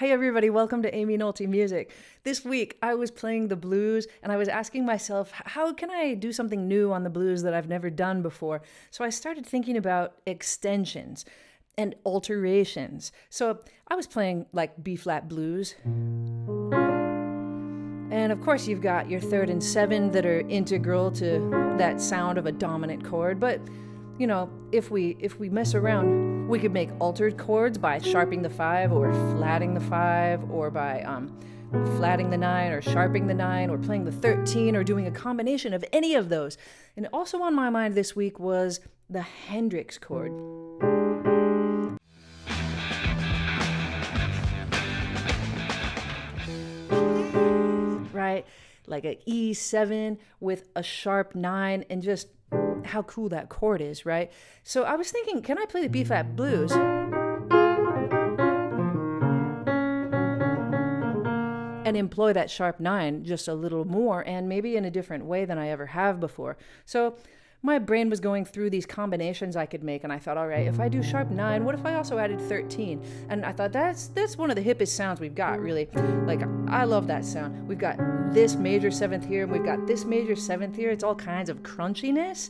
Hey everybody, welcome to Amy Nolte Music. This week I was playing the blues and I was asking myself, how can I do something new on the blues that I've never done before? So I started thinking about extensions and alterations. So I was playing like B-flat blues. And of course you've got your third and seven that are integral to that sound of a dominant chord, but you know, if we mess around, we could make altered chords by sharping the 5 or flatting the 5, or by flatting the 9 or sharping the 9 or playing the 13 or doing a combination of any of those. And also on my mind this week was the Hendrix chord. Right? Like a E7 with a sharp 9, and just how cool that chord is, right? So I was thinking, can I play the B-flat blues and employ that sharp 9 just a little more, and maybe in a different way than I ever have before? So my brain was going through these combinations I could make, and I thought, all right, if I do sharp 9, what if I also added 13? And I thought, that's one of the hippest sounds we've got, really. Like, I love that sound. We've got this major 7th here, and we've got this major 7th here. It's all kinds of crunchiness.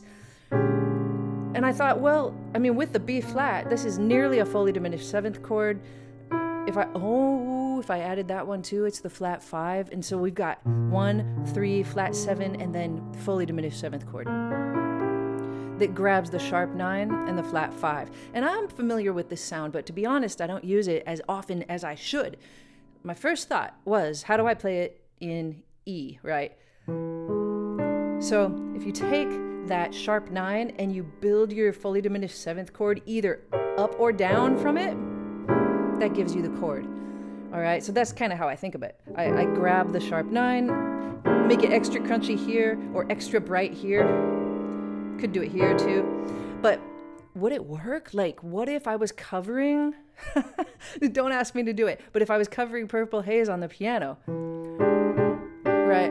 And I thought, well, I mean, with the B flat, this is nearly a fully diminished 7th chord. If I added that one too, it's the flat 5. And so we've got 1, 3, flat 7, and then fully diminished 7th chord that grabs the sharp 9 and the flat 5. And I'm familiar with this sound, but to be honest, I don't use it as often as I should. My first thought was, how do I play it in E, right? So if you take that sharp 9 and you build your fully diminished 7th chord either up or down from it, that gives you the chord. All right, so that's kind of how I think of it. I grab the sharp 9, make it extra crunchy here or extra bright here. Could do it here too. But would it work? Like, what if I was covering, don't ask me to do it, but if I was covering Purple Haze on the piano, right?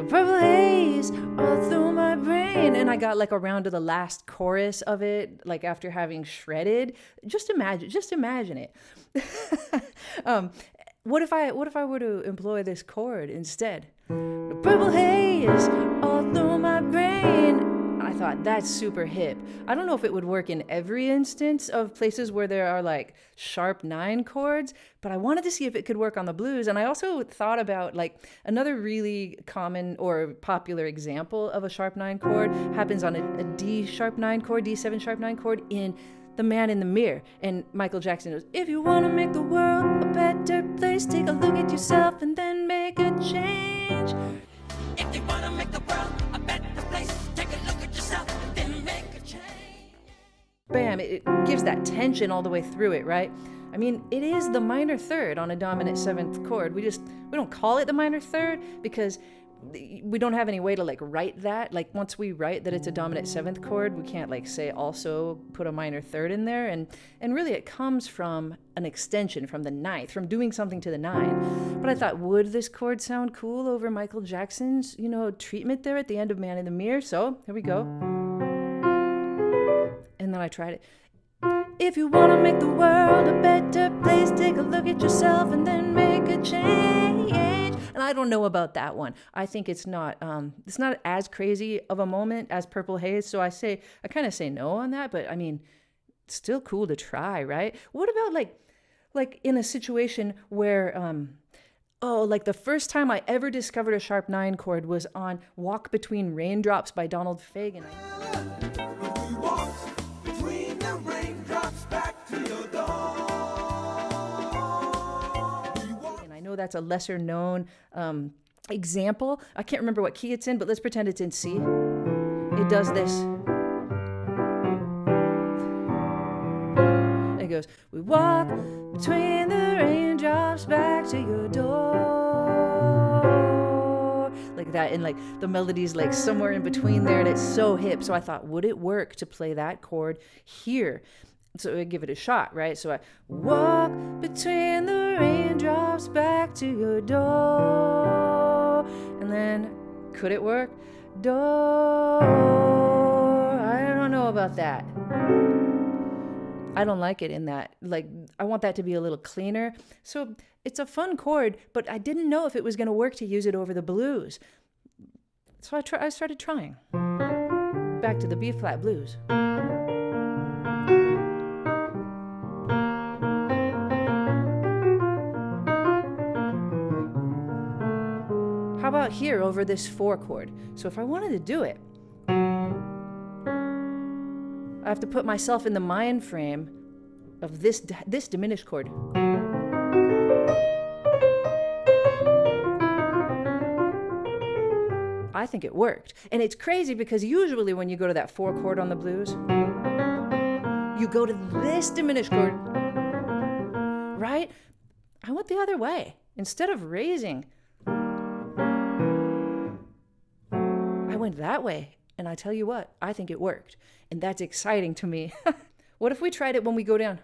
Purple haze all through my brain, and I got like around to the last chorus of it, like after having shredded. Just imagine it. What if I were to employ this chord instead? Purple haze all through my brain. I thought, that's super hip. I don't know if it would work in every instance of places where there are like sharp 9 chords, but I wanted to see if it could work on the blues. And I also thought about like another really common or popular example of a sharp 9 chord happens on a D sharp 9 chord, D7 sharp 9 chord in The Man in the Mirror. And Michael Jackson goes, if you want to make the world a better place, take a look at yourself and then make a change. If you want to make the world a better place, take a look at yourself and then make a change. Bam, it gives that tension all the way through it, right? I mean, it is the minor third on a dominant 7th chord. We don't call it the minor third because we don't have any way to like write that. Like once we write that it's a dominant 7th chord, we can't like say also put a minor third in there. And really it comes from an extension from the 9th, from doing something to the 9. But I thought, would this chord sound cool over Michael Jackson's, treatment there at the end of Man in the Mirror? So here we go. And then I tried it. If you want to make the world a better place, take a look at yourself and then make a change. And I don't know about that one. I think it's not as crazy of a moment as Purple Haze. So I kind of say no on that, but I mean, it's still cool to try, right? What about like in a situation where, like the first time I ever discovered a sharp 9 chord was on Walk Between Raindrops by Donald Fagen. That's a lesser known example. I can't remember what key it's in, but let's pretend it's in C. It does this. It goes, we walk between the raindrops back to your door. Like that, and like the melody's like somewhere in between there, and it's so hip. So I thought, would it work to play that chord here? So I give it a shot, right? So I walk between the raindrops back to your door. And then, could it work? Door. I don't know about that. I don't like it in that. Like, I want that to be a little cleaner. So it's a fun chord, but I didn't know if it was going to work to use it over the blues. So I started trying. Back to the B flat blues. How about here over this 4 chord? So if I wanted to do it, I have to put myself in the mind frame of this diminished chord. I think it worked. And it's crazy because usually when you go to that 4 chord on the blues, you go to this diminished chord, right? I went the other way. Instead of raising, I went that way. And I tell you what, I think it worked. And that's exciting to me. What if we tried it when we go down?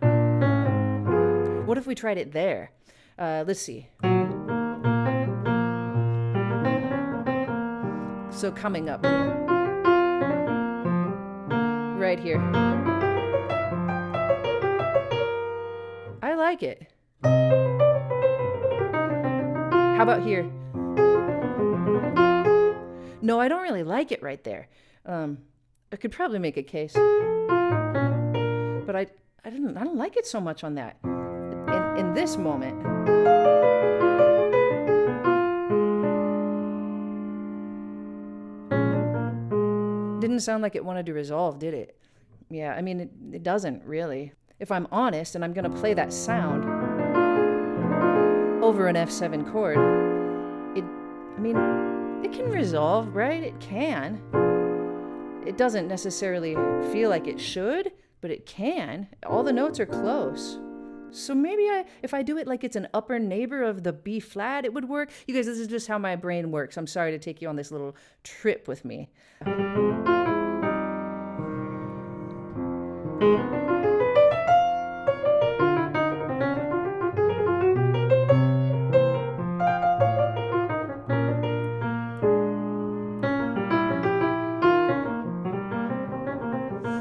What if we tried it there? Let's see. So coming up. Right here. I like it. How about here? No, I don't really like it right there. I could probably make a case, but I don't like it so much on that. In this moment, didn't sound like it wanted to resolve, did it? Yeah, I mean it doesn't really. If I'm honest, and I'm gonna play that sound over an F7 chord, it can resolve, right? It can. It doesn't necessarily feel like it should, but it can. All the notes are close. So maybe if I do it like it's an upper neighbor of the B flat, it would work. You guys, this is just how my brain works. I'm sorry to take you on this little trip with me.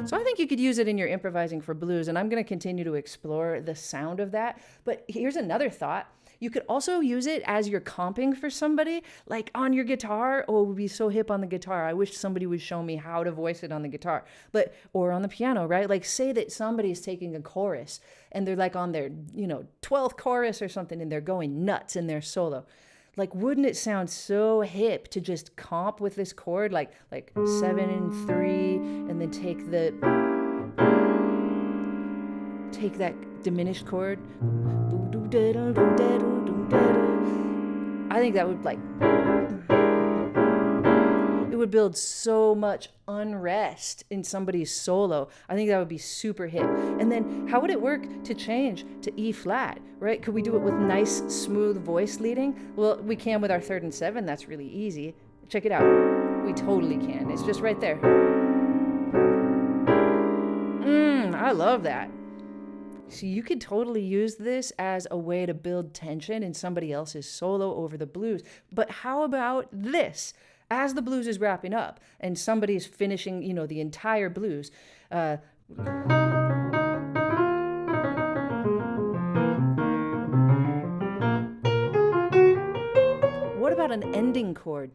So I think you could use it in your improvising for blues, and I'm going to continue to explore the sound of that. But here's another thought. You could also use it as you're comping for somebody, like on your guitar. Oh, it would be so hip on the guitar. I wish somebody would show me how to voice it on the guitar. Or on the piano, right? Like say that somebody's taking a chorus and they're like on their, 12th chorus or something, and they're going nuts in their solo. Like, wouldn't it sound so hip to just comp with this chord, like 7 and 3, and then take that diminished chord? I think that would it would build so much unrest in somebody's solo. I think that would be super hip. And then how would it work to change to E flat, right? Could we do it with nice, smooth voice leading? Well, we can with our 3rd and 7. That's really easy. Check it out. We totally can. It's just right there. I love that. So you could totally use this as a way to build tension in somebody else's solo over the blues. But how about this? As the blues is wrapping up and somebody's finishing, the entire blues. What about an ending chord?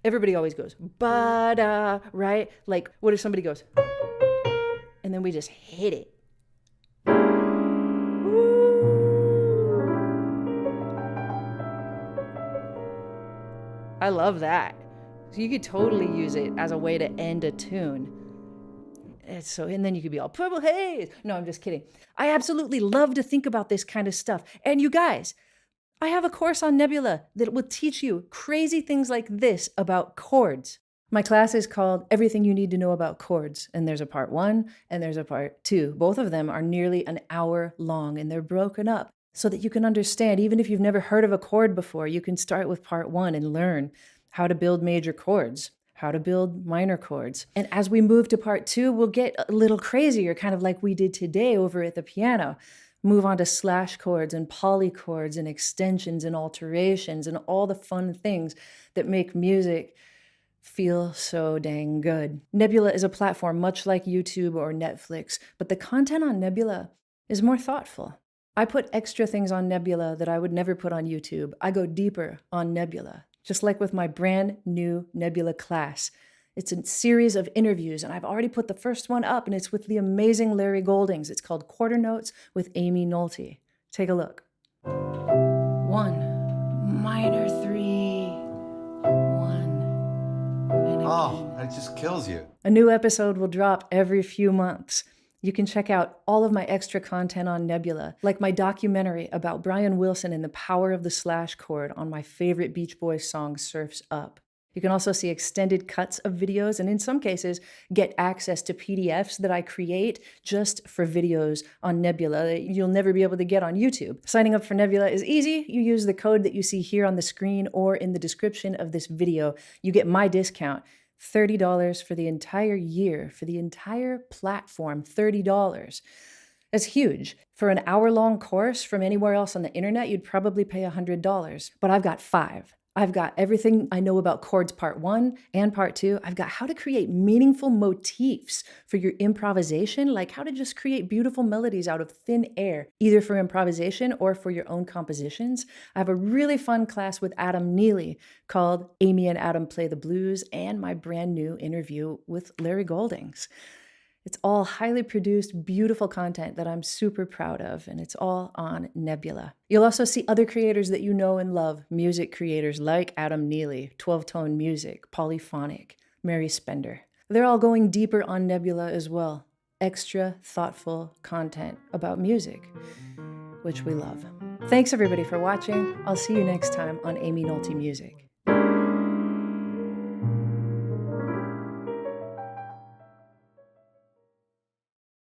Everybody always goes, ba-da, right? Like, what if somebody goes, and then we just hit it? I love that. So you could totally use it as a way to end a tune. And then you could be all Purple Haze. No, I'm just kidding. I absolutely love to think about this kind of stuff. And you guys, I have a course on Nebula that will teach you crazy things like this about chords. My class is called Everything You Need to Know About Chords. And there's a part 1 and there's a part 2. Both of them are nearly an hour long, and they're broken up so that you can understand. Even if you've never heard of a chord before, you can start with part 1 and learn how to build major chords, how to build minor chords. And as we move to part 2, we'll get a little crazier, kind of like we did today over at the piano. Move on to slash chords and polychords and extensions and alterations and all the fun things that make music feel so dang good. Nebula is a platform much like YouTube or Netflix, but the content on Nebula is more thoughtful. I put extra things on Nebula that I would never put on YouTube. I go deeper on Nebula, just like with my brand new Nebula class. It's a series of interviews, and I've already put the first one up, and it's with the amazing Larry Goldings. It's called Quarter Notes with Amy Nolte. Take a look. 1 minor 3 1 and again. Oh, that just kills you. A new episode will drop every few months. You can check out all of my extra content on Nebula, like my documentary about Brian Wilson and the power of the slash chord on my favorite Beach Boys song, Surf's Up. You can also see extended cuts of videos, and in some cases, get access to PDFs that I create just for videos on Nebula that you'll never be able to get on YouTube. Signing up for Nebula is easy. You use the code that you see here on the screen or in the description of this video. You get my discount. $30 for the entire year, for the entire platform, $30. That's huge. For an hour-long course from anywhere else on the internet, you'd probably pay $100, but I've got 5. I've got everything I know about chords part 1 and part 2. I've got how to create meaningful motifs for your improvisation, like how to just create beautiful melodies out of thin air, either for improvisation or for your own compositions. I have a really fun class with Adam Neely called Amy and Adam Play the Blues, and my brand new interview with Larry Goldings. It's all highly produced, beautiful content that I'm super proud of, and it's all on Nebula. You'll also see other creators that you know and love, music creators like Adam Neely, 12-Tone Music, Polyphonic, Mary Spender. They're all going deeper on Nebula as well. Extra thoughtful content about music, which we love. Thanks everybody for watching. I'll see you next time on Amy Nolte Music.